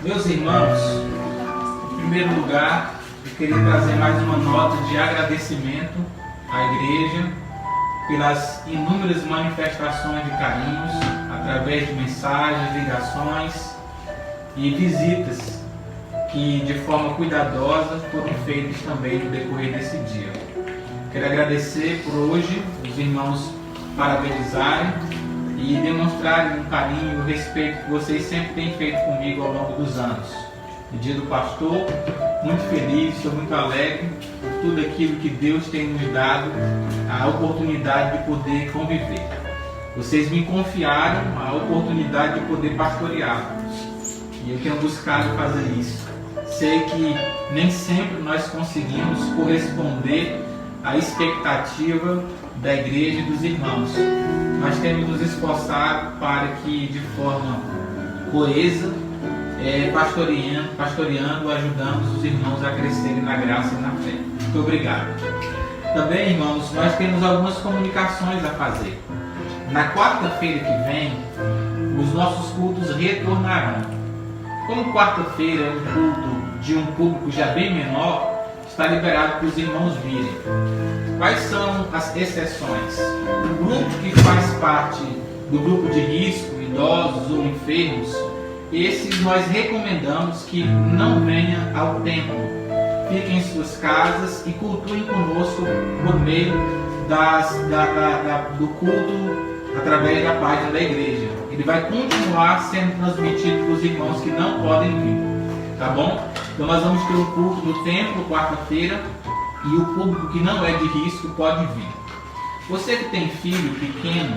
Meus irmãos, em primeiro lugar, eu queria trazer mais uma nota de agradecimento à igreja pelas inúmeras manifestações de carinhos, através de mensagens, ligações e visitas que de forma cuidadosa foram feitas também no decorrer desse dia. Quero agradecer por hoje os irmãos parabenizarem e demonstrarem o carinho e o respeito que vocês sempre têm feito comigo ao longo dos anos. No dia do pastor, muito feliz, estou muito alegre por tudo aquilo que Deus tem nos dado, a oportunidade de poder conviver. Vocês me confiaram a oportunidade de poder pastoreá-los e eu tenho buscado fazer isso. Sei que nem sempre nós conseguimos corresponder à expectativa da igreja e dos irmãos. Nós temos nos esforçado para que de forma coesa, pastoreando, ajudando os irmãos a crescerem na graça e na fé. Muito obrigado. Também, irmãos, nós temos algumas comunicações a fazer. Na quarta-feira que vem, os nossos cultos retornarão. Como quarta-feira é um culto de um público já bem menor, está liberado para os irmãos virem. Quais são as exceções? O grupo que faz parte do grupo de risco, idosos ou enfermos, esses nós recomendamos que não venham ao templo. Fiquem em suas casas e cultuem conosco por meio do culto através da página da igreja. Ele vai continuar sendo transmitido para os irmãos que não podem vir. Tá bom? Então nós vamos ter um culto no templo quarta-feira e o público que não é de risco pode vir. Você que tem filho pequeno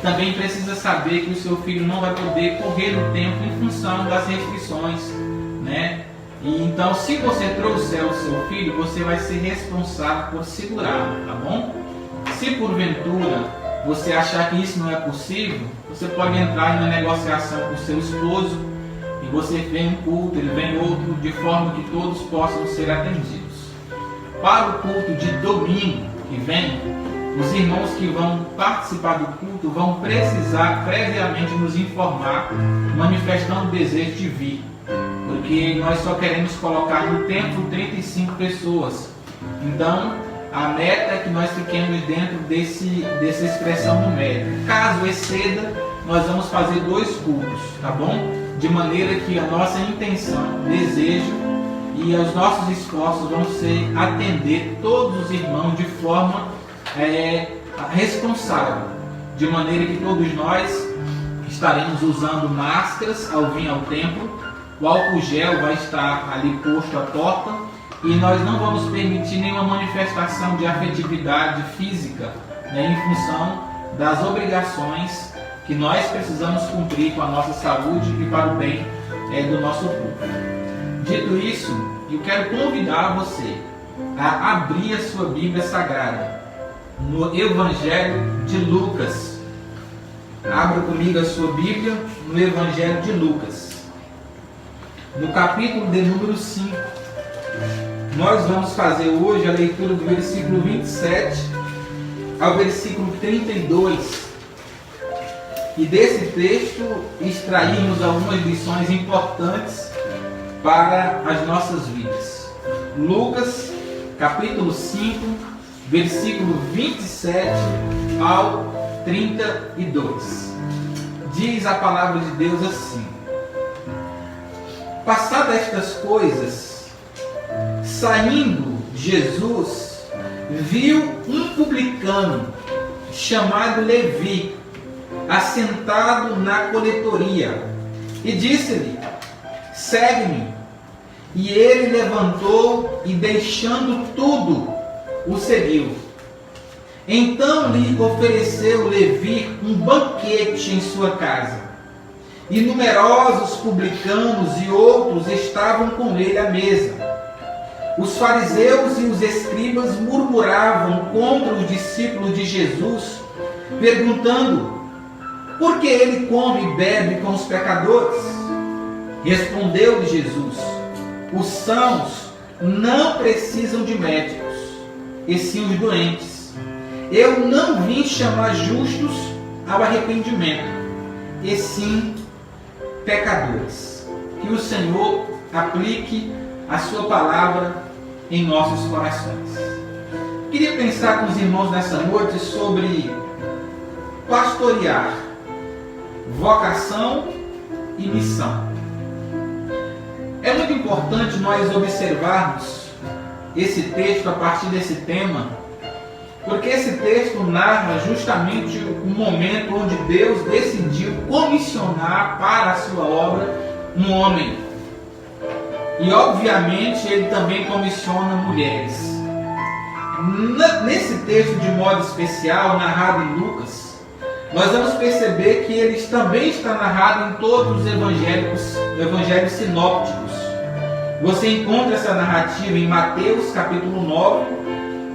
também precisa saber que o seu filho não vai poder correr no templo em função das restrições, né? E então, se você trouxer o seu filho, você vai ser responsável por segurá-lo, tá bom? Se porventura você achar que isso não é possível, você pode entrar em uma negociação com o seu esposo e você vem um culto, ele vem outro, de forma que todos possam ser atendidos. Para o culto de domingo que vem, os irmãos que vão participar do culto vão precisar previamente nos informar, manifestando o desejo de vir, porque nós só queremos colocar no templo 35 pessoas. Então, a meta é que nós fiquemos dentro dessa expressão numérica. Caso exceda, nós vamos fazer 2 cultos, tá bom? De maneira que a nossa intenção, desejo e os nossos esforços vão ser atender todos os irmãos de forma responsável, de maneira que todos nós estaremos usando máscaras ao vir ao templo, o álcool gel vai estar ali posto à porta e nós não vamos permitir nenhuma manifestação de afetividade física, né, em função das obrigações que nós precisamos cumprir com a nossa saúde e para o bem do nosso povo. Dito isso, eu quero convidar você a abrir a sua Bíblia Sagrada no Evangelho de Lucas. Abra comigo a sua Bíblia no Evangelho de Lucas, no capítulo de número 5. Nós vamos fazer hoje a leitura do versículo 27 ao versículo 32. E desse texto extraímos algumas lições importantes para as nossas vidas. Lucas, capítulo 5, versículo 27 ao 32. Diz a palavra de Deus assim: passadas estas coisas, saindo Jesus, viu um publicano chamado Levi assentado na coletoria e disse-lhe: segue-me. E ele levantou e, deixando tudo, o seguiu. Então lhe ofereceu Levi um banquete em sua casa, e numerosos publicanos e outros estavam com ele à mesa. Os fariseus e os escribas murmuravam contra os discípulos de Jesus, perguntando: por que ele come e bebe com os pecadores? Respondeu-lhe Jesus: os sãos não precisam de médicos, e sim os doentes. Eu não vim chamar justos ao arrependimento, e sim pecadores. que o Senhor aplique a sua palavra em nossos corações. Queria pensar com os irmãos nessa noite sobre pastorear, vocação e missão. É muito importante nós observarmos esse texto a partir desse tema, porque esse texto narra justamente o momento onde Deus decidiu comissionar para a sua obra um homem. E obviamente ele também comissiona mulheres. Nesse texto de modo especial, narrado em Lucas, nós vamos perceber que ele também está narrado em todos os evangelhos sinópticos. Você encontra essa narrativa em Mateus capítulo 9,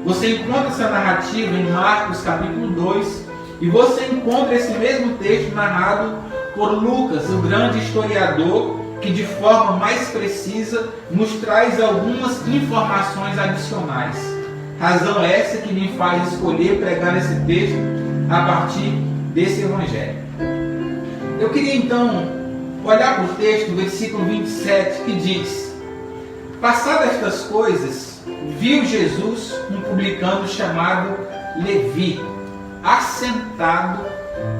você encontra essa narrativa em Marcos capítulo 2, e você encontra esse mesmo texto narrado por Lucas, o grande historiador, que de forma mais precisa nos traz algumas informações adicionais. Razão essa que me faz escolher pregar esse texto a partir desse evangelho. Eu queria então olhar para o texto, versículo 27, que diz: passadas estas coisas, viu Jesus um publicano chamado Levi, assentado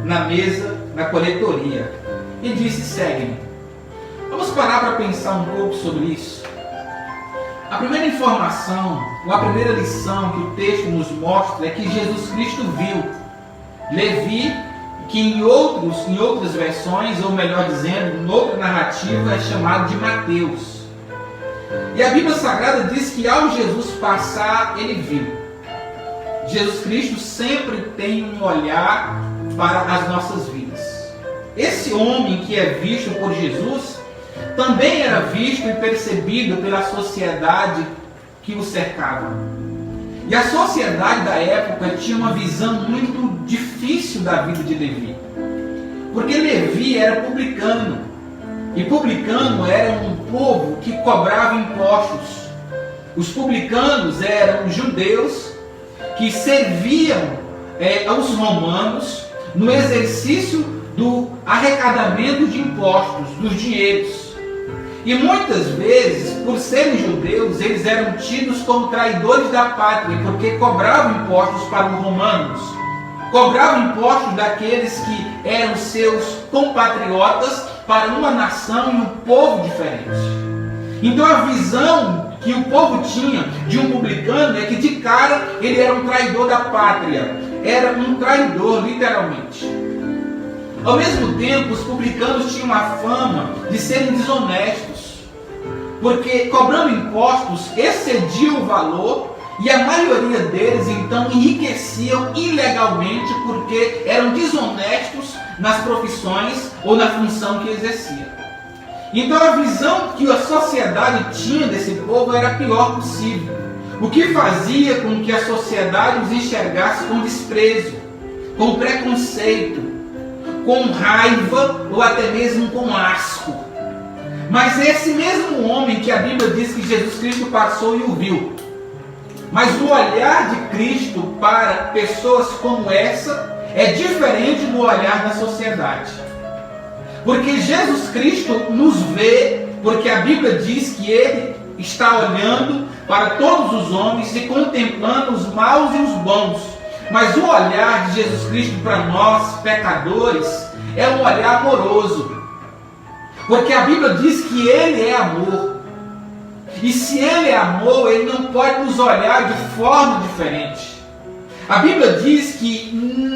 na mesa da coletoria, e disse: segue-me. Vamos parar para pensar um pouco sobre isso. A primeira informação, ou a primeira lição que o texto nos mostra é que Jesus Cristo viu Levi, que em outras versões, ou melhor dizendo, em outra narrativa, é chamado de Mateus. E a Bíblia Sagrada diz que ao Jesus passar, ele viu. Jesus Cristo sempre tem um olhar para as nossas vidas. Esse homem que é visto por Jesus também era visto e percebido pela sociedade que o cercava. E a sociedade da época tinha uma visão muito difícil da vida de Levi. Porque Levi era publicano. E publicano era um povo que cobrava impostos. Os publicanos eram judeus que serviam aos romanos no exercício do arrecadamento de impostos, dos dinheiros. E muitas vezes, por serem judeus, eles eram tidos como traidores da pátria, porque cobravam impostos para os romanos, cobravam impostos daqueles que eram seus compatriotas para uma nação e um povo diferente. Então a visão que o povo tinha de um publicano é que de cara ele era um traidor da pátria, era um traidor literalmente. Ao mesmo tempo, os publicanos tinham a fama de serem desonestos, porque cobrando impostos excediam o valor e a maioria deles então enriqueciam ilegalmente porque eram desonestos nas profissões ou na função que exerciam. Então a visão que a sociedade tinha desse povo era a pior possível, o que fazia com que a sociedade os enxergasse com desprezo, com preconceito, com raiva ou até mesmo com asco. Mas esse mesmo homem que a Bíblia diz que Jesus Cristo passou e o viu. Mas o olhar de Cristo para pessoas como essa é diferente do olhar da sociedade. Porque Jesus Cristo nos vê, porque a Bíblia diz que Ele está olhando para todos os homens e contemplando os maus e os bons. Mas o olhar de Jesus Cristo para nós, pecadores, é um olhar amoroso. Porque a Bíblia diz que Ele é amor. E se Ele é amor, Ele não pode nos olhar de forma diferente. A Bíblia diz que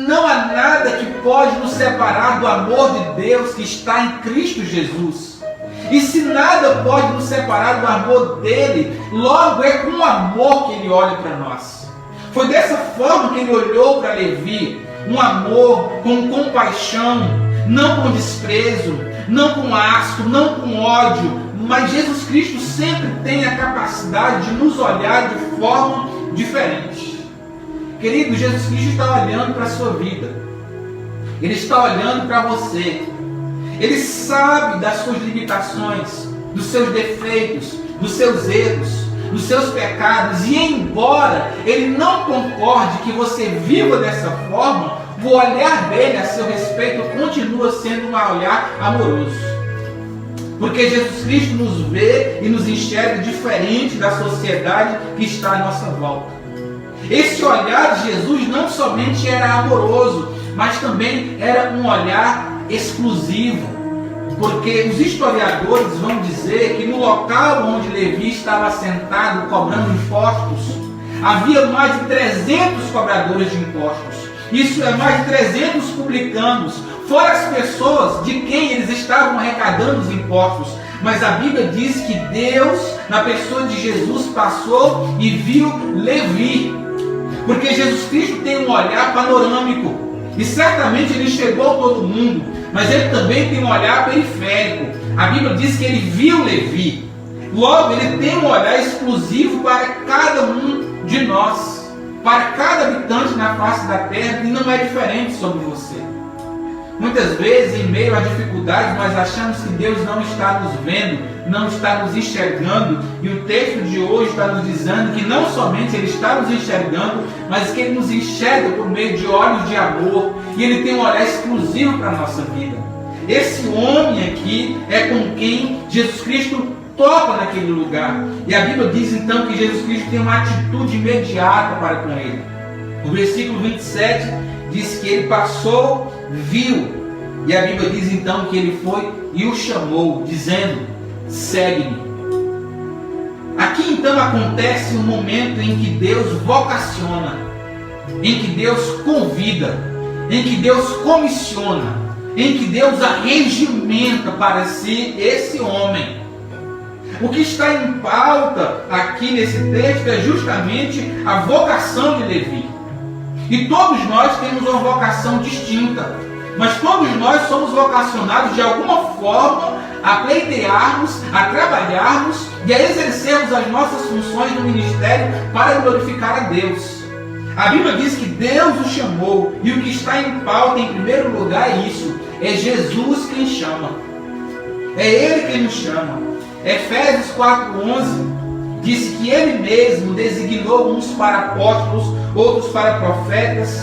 não há nada que pode nos separar do amor de Deus que está em Cristo Jesus. E se nada pode nos separar do amor dEle, logo é com amor que Ele olha para nós. Foi dessa forma que Ele olhou para Levi, um amor com compaixão, não com desprezo, não com asco, não com ódio, mas Jesus Cristo sempre tem a capacidade de nos olhar de forma diferente. Querido, Jesus Cristo está olhando para a sua vida. Ele está olhando para você. Ele sabe das suas limitações, dos seus defeitos, dos seus erros, dos seus pecados. E embora Ele não concorde que você viva dessa forma, o olhar dele a seu respeito continua sendo um olhar amoroso. Porque Jesus Cristo nos vê e nos enxerga diferente da sociedade que está à nossa volta. Esse olhar de Jesus não somente era amoroso, mas também era um olhar exclusivo. Porque os historiadores vão dizer que no local onde Levi estava sentado cobrando impostos, havia mais de 300 cobradores de impostos. Isso é mais de 300 publicanos, fora as pessoas de quem eles estavam arrecadando os impostos. Mas a Bíblia diz que Deus, na pessoa de Jesus, passou e viu Levi. Porque Jesus Cristo tem um olhar panorâmico. E certamente ele chegou a todo mundo, mas ele também tem um olhar periférico. A Bíblia diz que ele viu Levi. Logo, ele tem um olhar exclusivo para cada um de nós, para cada habitante na face da terra, e não é diferente sobre você. Muitas vezes, em meio às dificuldades, nós achamos que Deus não está nos vendo, não está nos enxergando, e o texto de hoje está nos dizendo que não somente Ele está nos enxergando, mas que Ele nos enxerga por meio de olhos de amor, e Ele tem um olhar exclusivo para a nossa vida. Esse homem aqui é com quem Jesus Cristo toca naquele lugar, e a Bíblia diz então que Jesus Cristo tem uma atitude imediata para com ele. O versículo 27 diz que ele passou, viu, e a Bíblia diz então que ele foi e o chamou, dizendo: segue-me. Aqui então acontece um momento em que Deus vocaciona, em que Deus convida, em que Deus comissiona, em que Deus arregimenta para si esse homem. O que está em pauta aqui nesse texto é justamente a vocação de Levi. E todos nós temos uma vocação distinta, mas todos nós somos vocacionados de alguma forma a pleitearmos, a trabalharmos e a exercermos as nossas funções no ministério para glorificar a Deus. A Bíblia diz que Deus o chamou, e o que está em pauta em primeiro lugar é isso: é Jesus quem chama, é Ele quem nos chama. Efésios 4:11 diz que Ele mesmo designou uns para apóstolos, outros para profetas,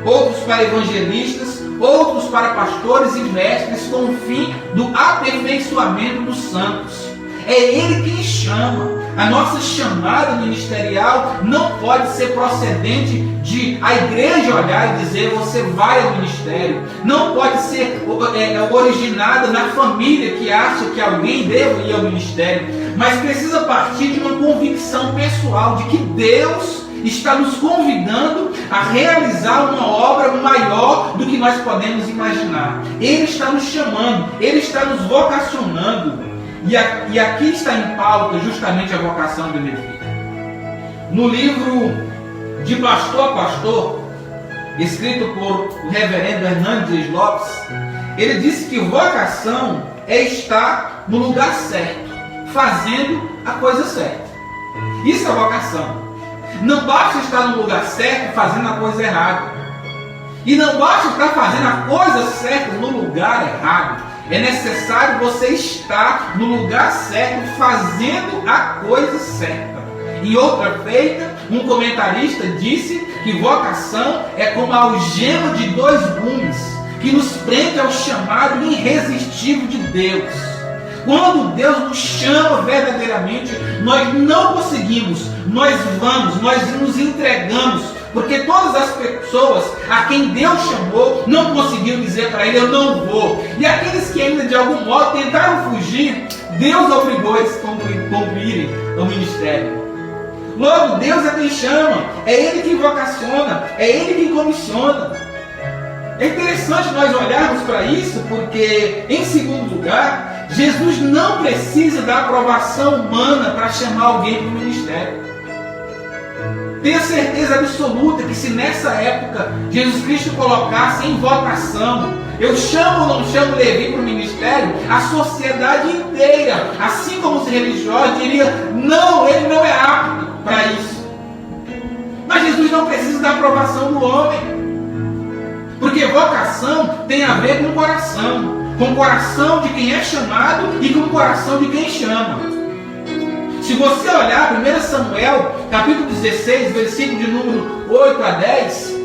outros para evangelistas, outros para pastores e mestres, com o fim do aperfeiçoamento dos santos. É Ele quem chama. A nossa chamada ministerial não pode ser procedente de a igreja olhar e dizer: você vai ao ministério. Não pode ser originada na família que acha que alguém deve ir ao ministério, mas precisa partir de uma convicção pessoal de que Deus está nos convidando a realizar uma obra maior do que nós podemos imaginar. Ele está nos chamando, Ele está nos vocacionando. E aqui está em pauta justamente a vocação de Levi. No livro De Pastor a Pastor, escrito por o reverendo Hernandes Lopes, ele disse que vocação é estar no lugar certo, fazendo a coisa certa. Isso é vocação. Não basta estar no lugar certo fazendo a coisa errada. E não basta estar fazendo a coisa certa no lugar errado. É necessário você estar no lugar certo, fazendo a coisa certa. Em outra feita, um comentarista disse que vocação é como a algema de dois gumes, que nos prende ao chamado irresistível de Deus. Quando Deus nos chama verdadeiramente, nós não conseguimos, nós vamos, nós nos entregamos, porque todas as pessoas a quem Deus chamou não conseguiram dizer para Ele: eu não vou. E aqueles que ainda de algum modo tentaram fugir, Deus obrigou eles a cumprirem o ministério. Logo, Deus é quem chama, é Ele quem vocaciona, é Ele quem comissiona. É interessante nós olharmos para isso, porque, em segundo lugar, Jesus não precisa da aprovação humana para chamar alguém para o ministério. Tenha certeza absoluta que se nessa época Jesus Cristo colocasse em votação: eu chamo ou não chamo Levi para o ministério, a sociedade inteira, assim como os religiosos, diria: não, ele não é apto para isso. Mas Jesus não precisa da aprovação do homem, porque vocação tem a ver com o coração de quem é chamado e com o coração de quem chama. Se você olhar 1 Samuel, capítulo 16, versículo de número 8 a 10,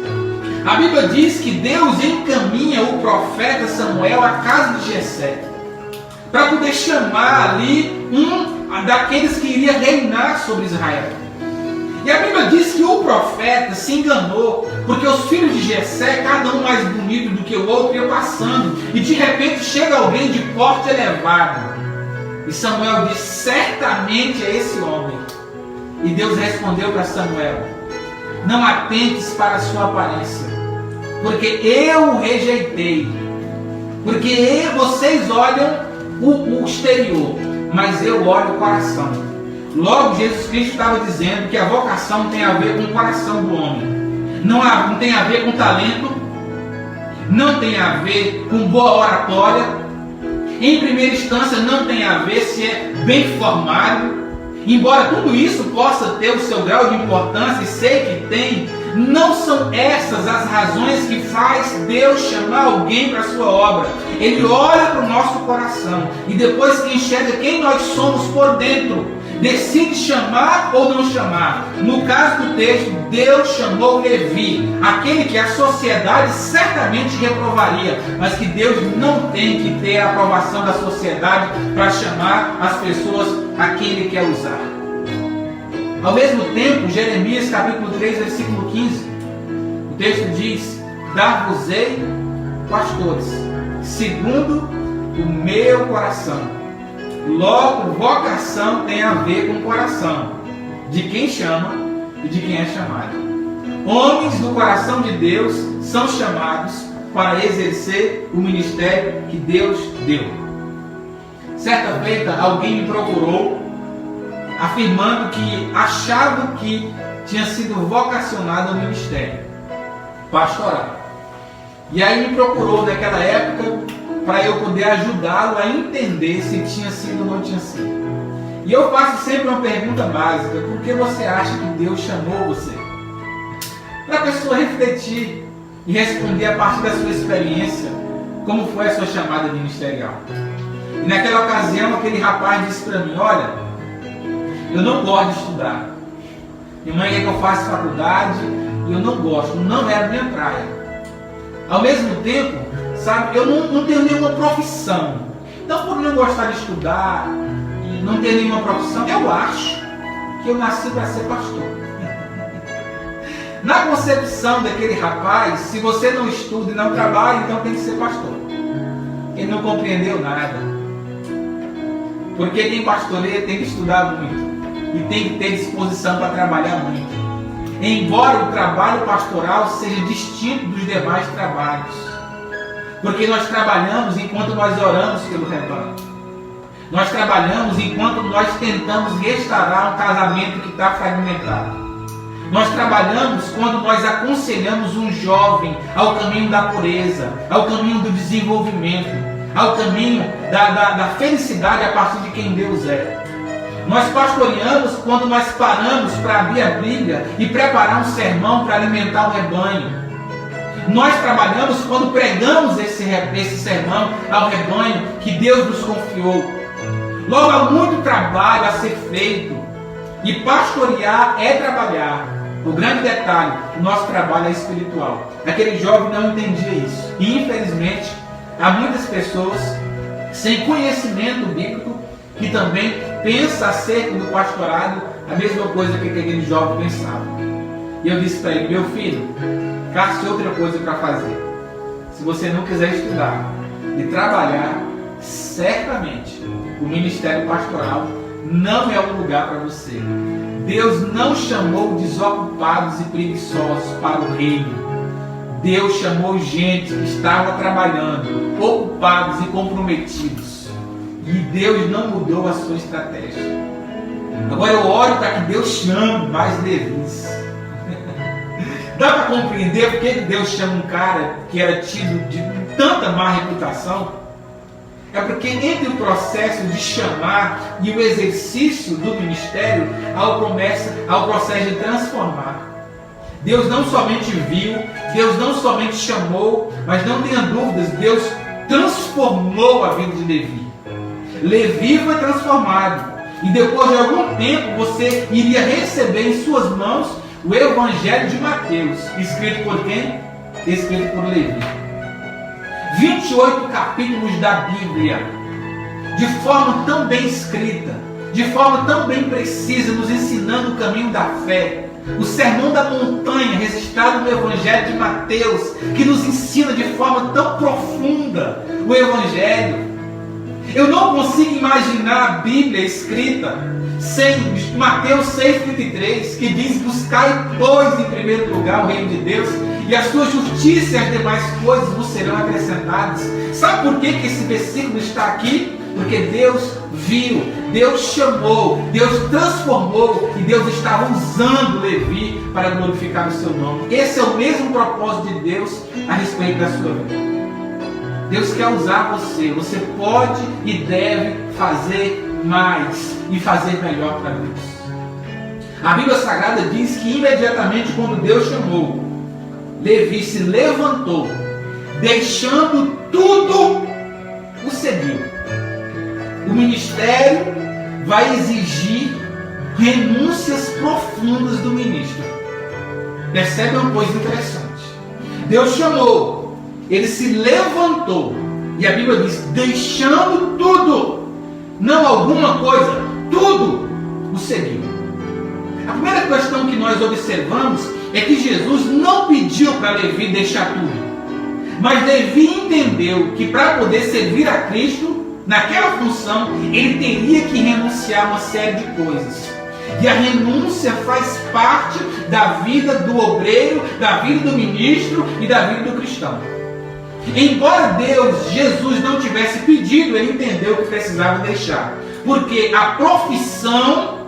a Bíblia diz que Deus encaminha o profeta Samuel à casa de Jessé. para poder chamar ali um daqueles que iria reinar sobre Israel. E a Bíblia diz que o profeta se enganou, porque os filhos de Jessé, cada um mais bonito do que o outro, ia passando, e de repente chega alguém de porte elevado. E Samuel diz: certamente é esse homem. E Deus respondeu para Samuel: não atentes para a sua aparência, porque eu o rejeitei. Porque vocês olham o exterior, mas eu olho o coração. Logo, Jesus Cristo estava dizendo que a vocação tem a ver com o coração do homem. Não tem a ver com talento, não tem a ver com boa oratória. Em primeira instância, não tem a ver se é bem formado. Embora tudo isso possa ter o seu grau de importância, e sei que tem, não são essas as razões que faz Deus chamar alguém para a sua obra. Ele olha para o nosso coração e depois que enxerga quem nós somos por dentro, decide chamar ou não chamar. No caso do texto, Deus chamou Levi, aquele que a sociedade certamente reprovaria, mas que Deus não tem que ter a aprovação da sociedade para chamar as pessoas a quem Ele quer usar. Ao mesmo tempo, Jeremias capítulo 3, versículo 15, o texto diz: dar-vos-ei pastores, segundo o meu coração. Logo, vocação tem a ver com o coração, de quem chama e de quem é chamado. Homens do coração de Deus são chamados para exercer o ministério que Deus deu. Certa feita, alguém me procurou, afirmando que achava que tinha sido vocacionado ao ministério pastoral. E aí me procurou naquela época para eu poder ajudá-lo a entender se tinha sido ou não tinha sido. E eu faço sempre uma pergunta básica: por que você acha que Deus chamou você? Para a pessoa refletir e responder a partir da sua experiência como foi a sua chamada ministerial. E naquela ocasião aquele rapaz disse para mim: olha, eu não gosto de estudar. Minha mãe quer que eu faça faculdade e eu não gosto, não é a minha praia. Ao mesmo tempo, sabe, eu não tenho nenhuma profissão. Então, por não gostar de estudar e não ter nenhuma profissão, eu acho que eu nasci para ser pastor. Na concepção daquele rapaz, se você não estuda e não trabalha, então tem que ser pastor. Ele não compreendeu nada. Porque quem pastoreia tem que estudar muito e tem que ter disposição para trabalhar muito. Embora o trabalho pastoral seja distinto dos demais trabalhos. Porque nós trabalhamos enquanto nós oramos pelo rebanho. Nós trabalhamos enquanto nós tentamos restaurar um casamento que está fragmentado. Nós trabalhamos quando nós aconselhamos um jovem ao caminho da pureza, ao caminho do desenvolvimento, ao caminho da felicidade a partir de quem Deus é. Nós pastoreamos quando nós paramos para abrir a Bíblia e preparar um sermão para alimentar o rebanho. Nós trabalhamos quando pregamos esse sermão ao rebanho que Deus nos confiou. Logo, há muito trabalho a ser feito. E pastorear é trabalhar. O grande detalhe: o nosso trabalho é espiritual. Aquele jovem não entendia isso. E infelizmente, há muitas pessoas sem conhecimento bíblico que também pensam acerca do pastorado a mesma coisa que aquele jovem pensava. E eu disse para ele: meu filho, caça outra coisa para fazer. Se você não quiser estudar e trabalhar, certamente o ministério pastoral não é um lugar para você. Deus não chamou desocupados e preguiçosos para o reino. Deus chamou gente que estava trabalhando, ocupados e comprometidos. E Deus não mudou a sua estratégia. Agora eu oro para que Deus chame mais Levis. Dá para compreender por que Deus chama um cara que era tido de tanta má reputação? É porque entre o processo de chamar e o exercício do ministério, há o processo de transformar. Deus não somente viu, Deus não somente chamou, mas não tenha dúvidas, Deus transformou a vida de Levi. Levi foi transformado. E depois de algum tempo você iria receber em suas mãos o Evangelho de Mateus. Escrito por quem? Escrito por Levi. 28 capítulos da Bíblia de forma tão bem escrita, de forma tão bem precisa, nos ensinando o caminho da fé. O Sermão da Montanha, registrado no Evangelho de Mateus, que nos ensina de forma tão profunda o Evangelho. Eu não consigo imaginar a Bíblia escrita sem Mateus 6,33, que diz: buscai, pois, em primeiro lugar o reino de Deus, e a sua justiça e as demais coisas vos serão acrescentadas. Sabe por que esse versículo está aqui? Porque Deus viu, Deus chamou, Deus transformou e Deus estava usando Levi para glorificar o seu nome. Esse é o mesmo propósito de Deus a respeito da sua vida. Deus quer usar você. Você pode e deve fazer mais e fazer melhor para Deus. A Bíblia Sagrada diz que imediatamente quando Deus chamou, Levi se levantou, deixando tudo, o seguiu. O ministério vai exigir renúncias profundas do ministro. Percebe uma coisa interessante. Deus chamou, ele se levantou, e a Bíblia diz: deixando tudo, não alguma coisa, tudo o seguiu. A primeira questão que nós observamos é que Jesus não pediu para Levi deixar tudo, mas Levi entendeu que para poder servir a Cristo naquela função, ele teria que renunciar a uma série de coisas. E a renúncia faz parte da vida do obreiro, da vida do ministro e da vida do cristão. Embora Jesus não tivesse pedido, ele entendeu que precisava deixar, porque a profissão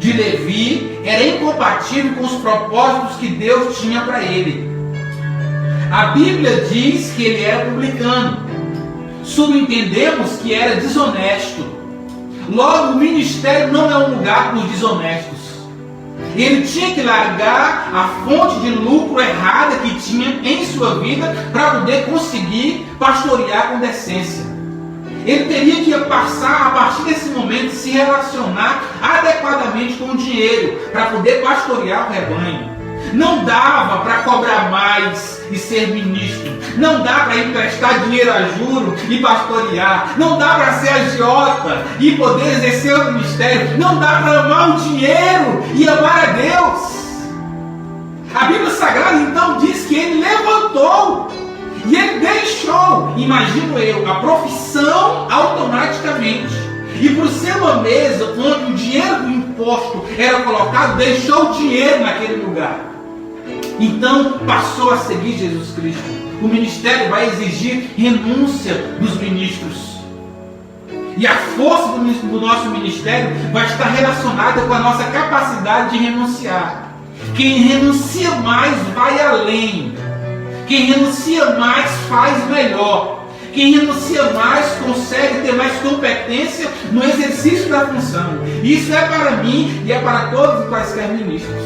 de Levi era incompatível com os propósitos que Deus tinha para ele. A Bíblia diz que ele era publicano. Subentendemos que era desonesto. Logo, o ministério não é um lugar para os desonestos. Ele tinha que largar a fonte de lucro errada que tinha em sua vida para poder conseguir pastorear com decência. Ele teria que passar, a partir desse momento, se relacionar adequadamente com o dinheiro para poder pastorear o rebanho. Não dava para cobrar mais e ser ministro. Não dá para emprestar dinheiro a juro e pastorear. Não dá para ser agiota e poder exercer o ministério. Não dá para amar o dinheiro e amar a Deus. A Bíblia Sagrada então diz que ele levantou e ele deixou, imagino eu, a profissão automaticamente. E por ser uma mesa onde o dinheiro do imposto era colocado, deixou o dinheiro naquele lugar. Então passou a seguir Jesus Cristo. O ministério vai exigir renúncia dos ministros. E a força do nosso ministério vai estar relacionada com a nossa capacidade de renunciar. Quem renuncia mais vai além. Quem renuncia mais faz melhor. Quem renuncia mais consegue ter mais competência no exercício da função. Isso é para mim e é para todos os quaisquer ministros,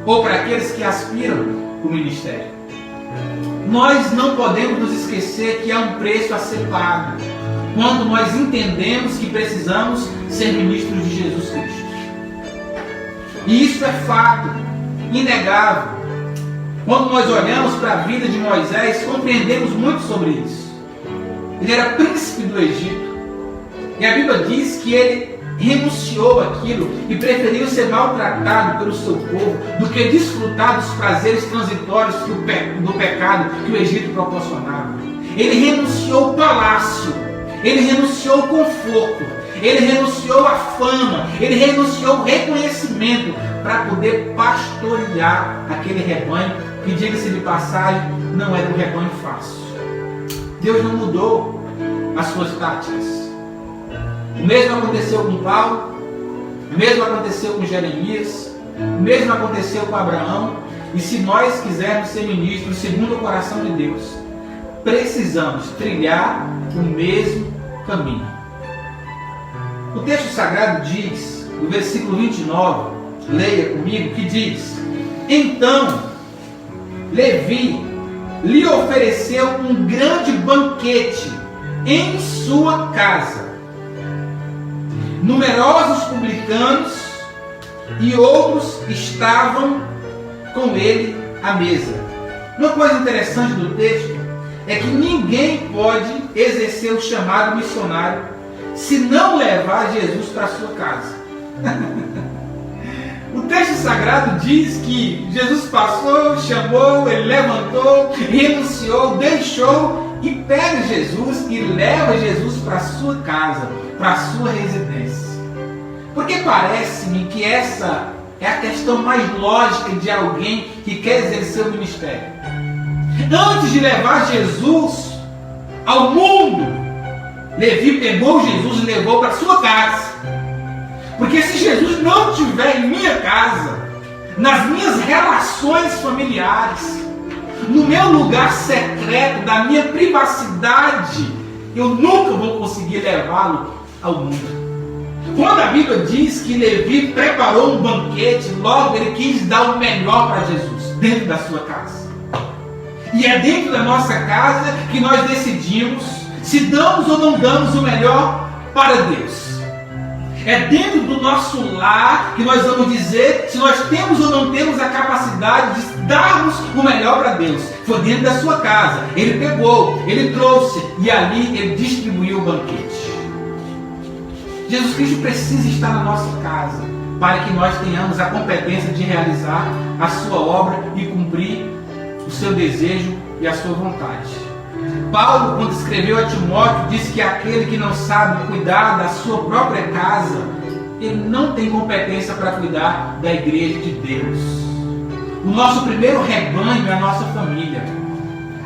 ou para aqueles que aspiram o ministério. Nós não podemos nos esquecer que há um preço a ser pago quando nós entendemos que precisamos ser ministros de Jesus Cristo. E isso é fato, inegável. Quando nós olhamos para a vida de Moisés, compreendemos muito sobre isso. Ele era príncipe do Egito. E a Bíblia diz que ele renunciou àquilo e preferiu ser maltratado pelo seu povo do que desfrutar dos prazeres transitórios do pecado que o Egito proporcionava. Ele renunciou ao palácio, ele renunciou ao conforto, ele renunciou à fama, ele renunciou ao reconhecimento para poder pastorear aquele rebanho que, diga-se de passagem, não era um rebanho fácil. Deus não mudou as suas táticas. O mesmo aconteceu com Paulo, o mesmo aconteceu com Jeremias, o mesmo aconteceu com Abraão. E se nós quisermos ser ministros segundo o coração de Deus, precisamos trilhar o mesmo caminho. O texto sagrado diz, no versículo 29, leia comigo, que diz: então Levi lhe ofereceu um grande banquete em sua casa. Numerosos publicanos e outros estavam com ele à mesa. Uma coisa interessante do texto é que ninguém pode exercer o chamado missionário se não levar Jesus para a sua casa. O texto sagrado diz que Jesus passou, chamou, ele levantou, renunciou, deixou e pega Jesus e leva Jesus para a sua casa, para a sua residência. Porque parece-me que essa é a questão mais lógica de alguém que quer exercer o ministério. Antes de levar Jesus ao mundo, Levi pegou Jesus e levou para a sua casa. Porque se Jesus não estiver em minha casa, nas minhas relações familiares, no meu lugar secreto, da minha privacidade, eu nunca vou conseguir levá-lo ao mundo. Quando a Bíblia diz que Levi preparou um banquete, logo ele quis dar o melhor para Jesus, dentro da sua casa. E é dentro da nossa casa que nós decidimos se damos ou não damos o melhor para Deus. É dentro do nosso lar que nós vamos dizer se nós temos ou não temos a capacidade de darmos o melhor para Deus. Foi dentro da sua casa. Ele pegou, ele trouxe e ali ele distribuiu o banquete. Jesus Cristo precisa estar na nossa casa para que nós tenhamos a competência de realizar a sua obra e cumprir o seu desejo e a sua vontade. Paulo, quando escreveu a Timóteo, disse que aquele que não sabe cuidar da sua própria casa, ele não tem competência para cuidar da igreja de Deus. O nosso primeiro rebanho é a nossa família.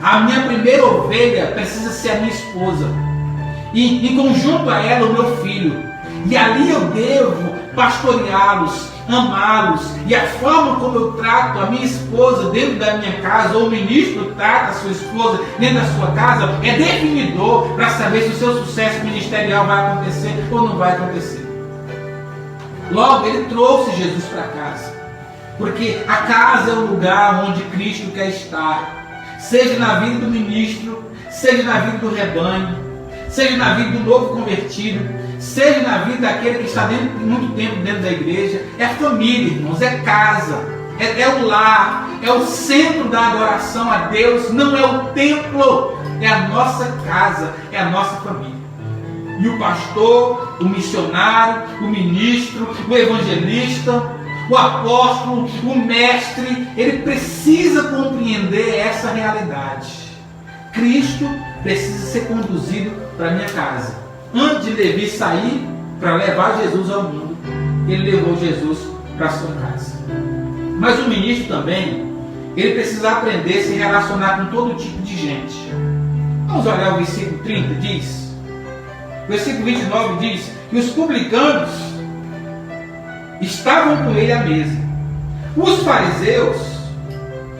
A minha primeira ovelha precisa ser a minha esposa. E em conjunto a ela o meu filho. E ali eu devo pastoreá-los, amá-los. E a forma como eu trato a minha esposa dentro da minha casa, ou o ministro trata a sua esposa dentro da sua casa, é definidor para saber se o seu sucesso ministerial vai acontecer ou não vai acontecer. Logo, ele trouxe Jesus para casa. Porque a casa é o lugar onde Cristo quer estar. Seja na vida do ministro, seja na vida do rebanho, seja na vida do novo convertido, seja na vida daquele que está muito tempo dentro da igreja. É família, irmãos, é casa, é o lar, é o centro da adoração a Deus, não é o templo, é a nossa casa, é a nossa família. E o pastor, o missionário, o ministro, o evangelista, o apóstolo, o mestre, ele precisa compreender essa realidade. Cristo precisa ser conduzido para a minha casa. Antes de Levi sair para levar Jesus ao mundo, ele levou Jesus para a sua casa. Mas o ministro também, ele precisa aprender a se relacionar com todo tipo de gente. Vamos olhar o versículo 30, diz. O versículo 29 diz que os publicanos estavam com ele à mesa. Os fariseus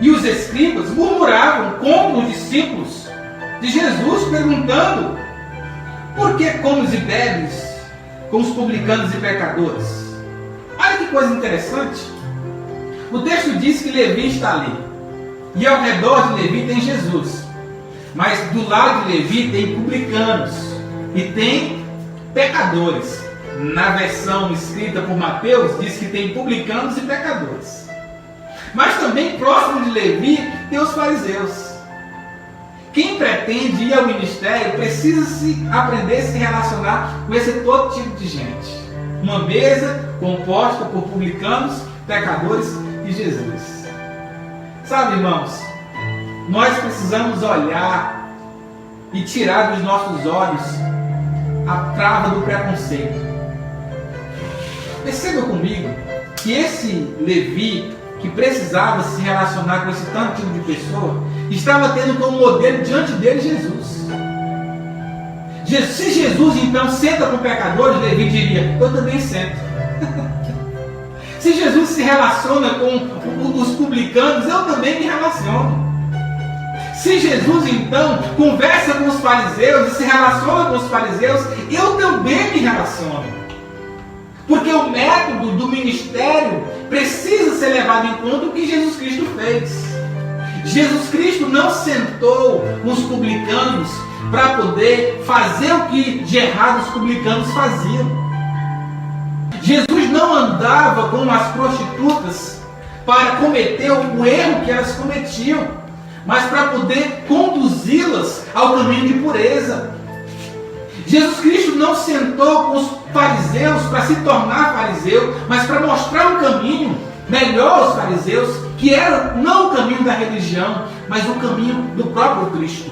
e os escribas murmuravam contra os discípulos de Jesus, perguntando: por que comes e bebes com os publicanos e pecadores? Olha que coisa interessante. O texto diz que Levi está ali. E ao redor de Levi tem Jesus. Mas do lado de Levi tem publicanos e tem pecadores. Na versão escrita por Mateus, diz que tem publicanos e pecadores. Mas também próximo de Levi tem os fariseus. Quem pretende ir ao ministério precisa aprender a se relacionar com esse todo tipo de gente. Uma mesa composta por publicanos, pecadores e Jesus. Sabe, irmãos, nós precisamos olhar e tirar dos nossos olhos a trava do preconceito. Perceba comigo que esse Levi, que precisava se relacionar com esse tanto tipo de pessoa, estava tendo como modelo diante dele Jesus. Se Jesus então senta com pecadores, Levi diria: eu também sento. Se Jesus se relaciona com os publicanos, eu também me relaciono. Se Jesus então conversa com os fariseus e se relaciona com os fariseus, eu também me relaciono. Porque o método do ministério precisa ser levado em conta o que Jesus Cristo fez. Jesus Cristo não sentou com os publicanos para poder fazer o que de errado os publicanos faziam. Jesus não andava com as prostitutas para cometer o erro que elas cometiam, mas para poder conduzi-las ao caminho de pureza. Jesus Cristo não sentou com os fariseus para se tornar fariseu, mas para mostrar um caminho melhor aos fariseus, que era não o caminho da religião, mas o caminho do próprio Cristo.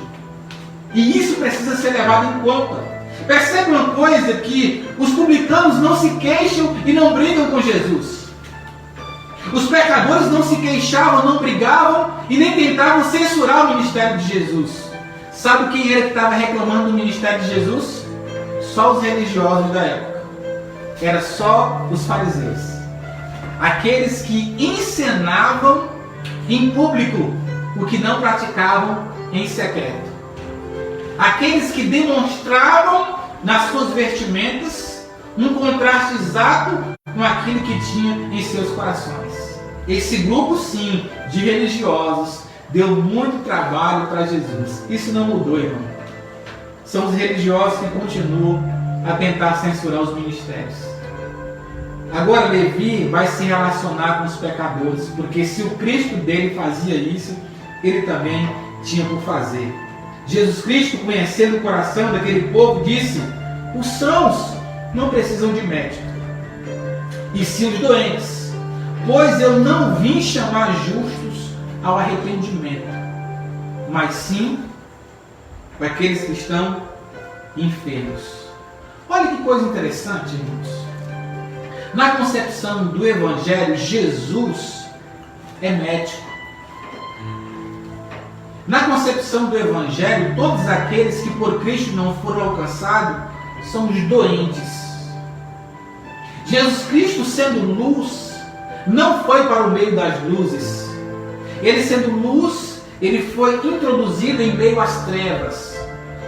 E isso precisa ser levado em conta. Percebe uma coisa, que os publicanos não se queixam e não brigam com Jesus. Os pecadores não se queixavam, não brigavam e nem tentavam censurar o ministério de Jesus. Sabe quem era que estava reclamando do ministério de Jesus? Só os religiosos da época. Era só os fariseus. Aqueles que encenavam em público o que não praticavam em secreto. Aqueles que demonstravam nas suas vestimentas um contraste exato com aquilo que tinha em seus corações. Esse grupo, sim, de religiosos, deu muito trabalho para Jesus. Isso não mudou, irmão. São os religiosos que continuam a tentar censurar os ministérios. Agora Levi vai se relacionar com os pecadores, porque se o Cristo dele fazia isso, ele também tinha por fazer. Jesus Cristo, conhecendo o coração daquele povo, disse: os sãos não precisam de médico, e sim os doentes, pois eu não vim chamar justos ao arrependimento, mas sim para aqueles que estão enfermos. Olha que coisa interessante, irmãos. Na concepção do Evangelho, Jesus é médico. Na concepção do Evangelho, todos aqueles que por Cristo não foram alcançados são os doentes. Jesus Cristo, sendo luz, não foi para o meio das luzes. Ele, sendo luz, ele foi introduzido em meio às trevas,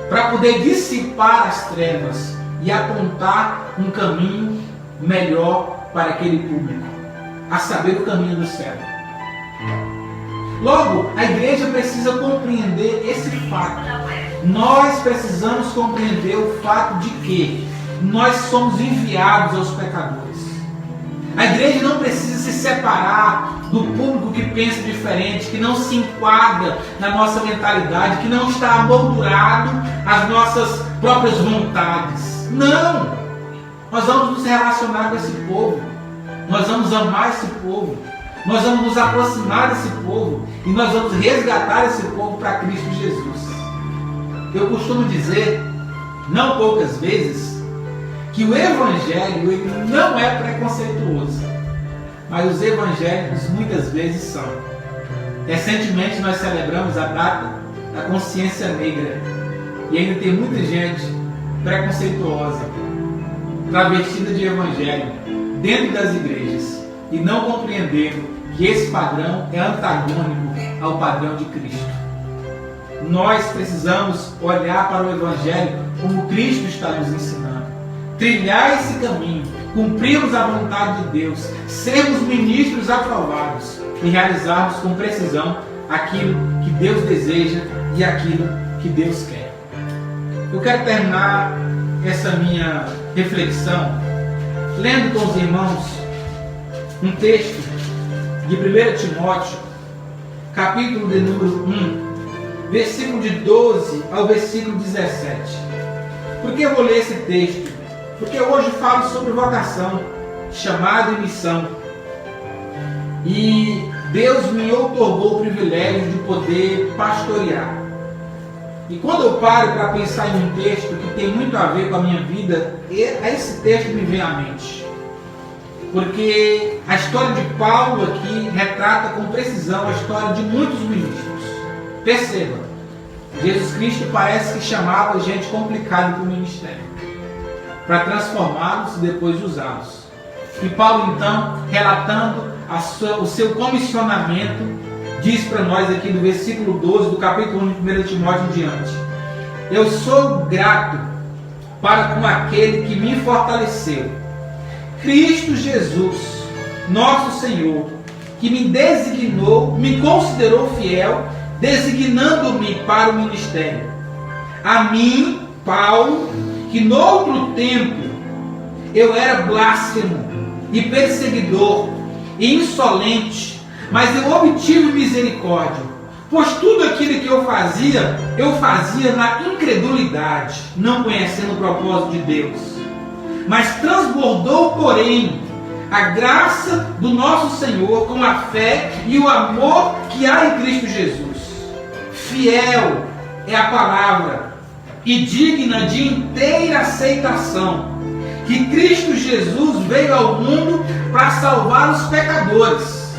para poder dissipar as trevas e apontar um caminho melhor para aquele público, a saber, o caminho do céu. Logo, a igreja precisa compreender esse fato. Nós precisamos compreender o fato de que nós somos enviados aos pecadores. A igreja não precisa se separar do público que pensa diferente, que não se enquadra na nossa mentalidade, que não está amoldurado às nossas próprias vontades. Não! Nós vamos nos relacionar com esse povo. Nós vamos amar esse povo. Nós vamos nos aproximar desse povo. E nós vamos resgatar esse povo para Cristo Jesus. Eu costumo dizer, não poucas vezes, que o Evangelho ele não é preconceituoso. Mas os evangélicos muitas vezes são. Recentemente nós celebramos a data da consciência negra. E ainda tem muita gente preconceituosa, travestida de evangelho, dentro das igrejas, e não compreendendo que esse padrão é antagônico ao padrão de Cristo. Nós precisamos olhar para o Evangelho como Cristo está nos ensinando, trilhar esse caminho, cumprirmos a vontade de Deus, sermos ministros aprovados e realizarmos com precisão aquilo que Deus deseja e aquilo que Deus quer. Eu quero terminar essa minha reflexão lendo com os irmãos um texto de 1 Timóteo, capítulo de número 1, versículo de 12 ao versículo 17. Por que eu vou ler esse texto? Porque hoje falo sobre vocação, chamado e missão. E Deus me outorgou o privilégio de poder pastorear. E quando eu paro para pensar em um texto que tem muito a ver com a minha vida, esse texto me vem à mente. Porque a história de Paulo aqui retrata com precisão a história de muitos ministros. Perceba, Jesus Cristo parece que chamava gente complicada para o ministério, para transformá-los e depois usá-los. E Paulo então, relatando o seu comissionamento, diz para nós aqui no versículo 12 do capítulo 1 de 1 Timóteo em diante: eu sou grato para com aquele que me fortaleceu, Cristo Jesus, nosso Senhor, que me designou, me considerou fiel, designando-me para o ministério. A mim, Paulo, que noutro tempo eu era blasfemo e perseguidor e insolente, mas eu obtive misericórdia, Pois tudo aquilo que eu fazia na incredulidade, não conhecendo o propósito de Deus. Mas transbordou, porém, a graça do nosso Senhor com a fé e o amor que há em Cristo Jesus. Fiel é a palavra e digna de inteira aceitação, que Cristo Jesus veio ao mundo para salvar os pecadores,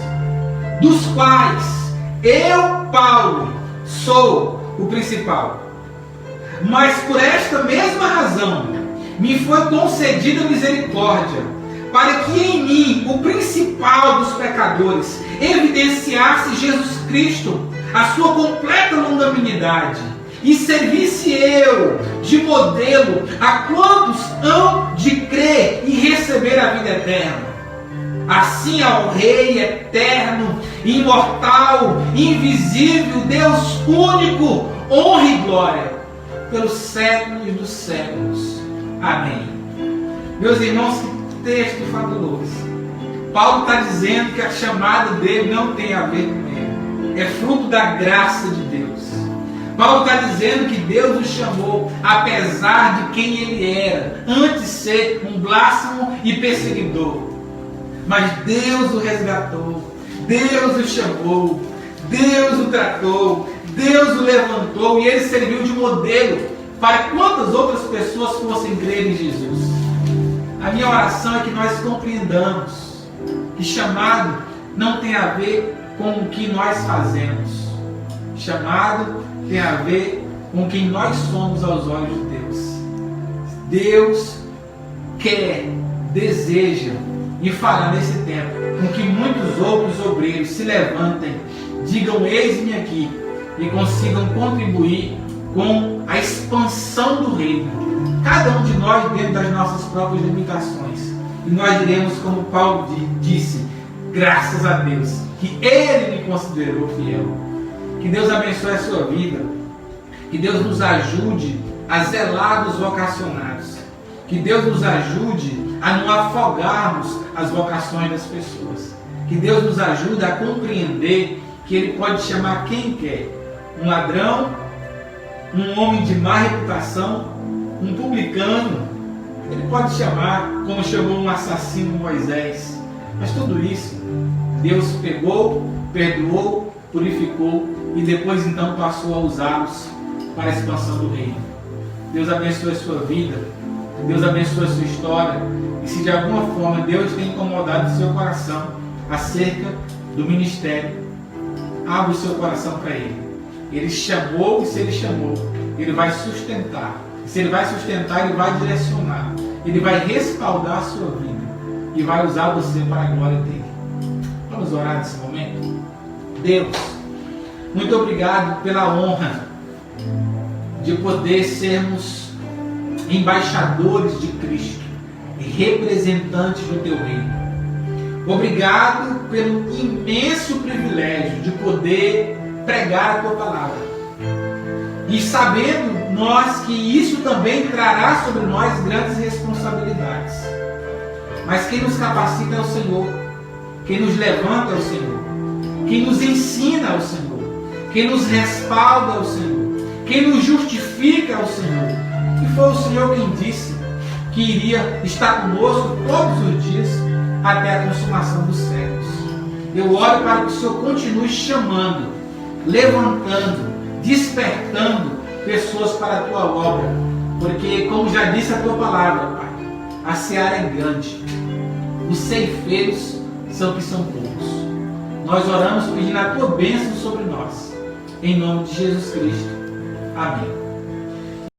dos quais eu, Paulo, sou o principal. Mas por esta mesma razão me foi concedida misericórdia, para que em mim, o principal dos pecadores, evidenciasse Jesus Cristo, a sua completa longanimidade, e servisse eu de modelo a quantos hão de crer e receber a vida eterna. Assim ao Rei eterno, imortal, invisível, Deus único, honra e glória, pelos séculos dos séculos. Amém. Meus irmãos, que texto fabuloso. Paulo está dizendo que a chamada dele não tem a ver com ele. É fruto da graça de Deus. Paulo está dizendo que Deus o chamou, apesar de quem ele era, antes de ser um blasfemo e perseguidor. Mas Deus o resgatou, Deus o chamou, Deus o tratou, Deus o levantou e ele serviu de modelo para quantas outras pessoas fossem crer em Jesus. A minha oração é que nós compreendamos que chamado não tem a ver com o que nós fazemos. Chamado tem a ver com quem nós somos aos olhos de Deus. Deus quer, deseja e fará nesse tempo com que muitos outros obreiros se levantem, digam eis-me aqui e consigam contribuir com a expansão do reino. Cada um de nós dentro das nossas próprias limitações. E nós diremos como Paulo disse, graças a Deus, que Ele me considerou fiel. Que Deus abençoe a sua vida. Que Deus nos ajude a zelar dos vocacionados. Que Deus nos ajude a não afogarmos as vocações das pessoas. Que Deus nos ajude a compreender que Ele pode chamar quem quer. Um ladrão, um homem de má reputação, um publicano. Ele pode chamar, como chamou um assassino Moisés. Mas tudo isso, Deus pegou, perdoou, purificou e depois então passou a usá-los para a expansão do reino. Deus abençoe a sua vida, Deus abençoe a sua história, e se de alguma forma Deus tem incomodado o seu coração acerca do ministério, abra o seu coração para Ele. Ele chamou, e se Ele chamou, Ele vai sustentar. E se Ele vai sustentar, Ele vai direcionar. Ele vai respaldar a sua vida e vai usar você para a glória dele. Vamos orar nesse momento? Deus, muito obrigado pela honra de poder sermos embaixadores de Cristo e representantes do teu reino. Obrigado pelo imenso privilégio de poder pregar a tua palavra. E sabendo nós que isso também trará sobre nós grandes responsabilidades. Mas quem nos capacita é o Senhor. Quem nos levanta é o Senhor. Quem nos ensina é o Senhor. Quem nos respalda é o Senhor. Quem nos justifica é o Senhor. E foi o Senhor quem disse que iria estar conosco todos os dias até a consumação dos séculos. Eu oro para que o Senhor continue chamando, levantando, despertando pessoas para a tua obra. Porque, como já disse a tua palavra, Pai, a seara é grande. Os ceifeiros são poucos. Nós oramos pedindo a tua bênção sobre nós. Em nome de Jesus Cristo. Amém.